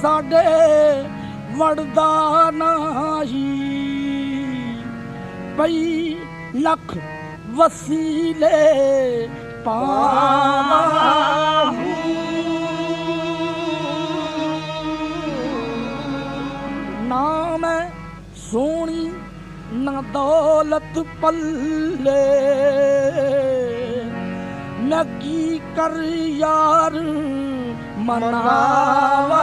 साडे वड़दा नाही पई लख वसीले पावां ना मैं सोनी ना दौलत पल्ले न की कर यार मनावा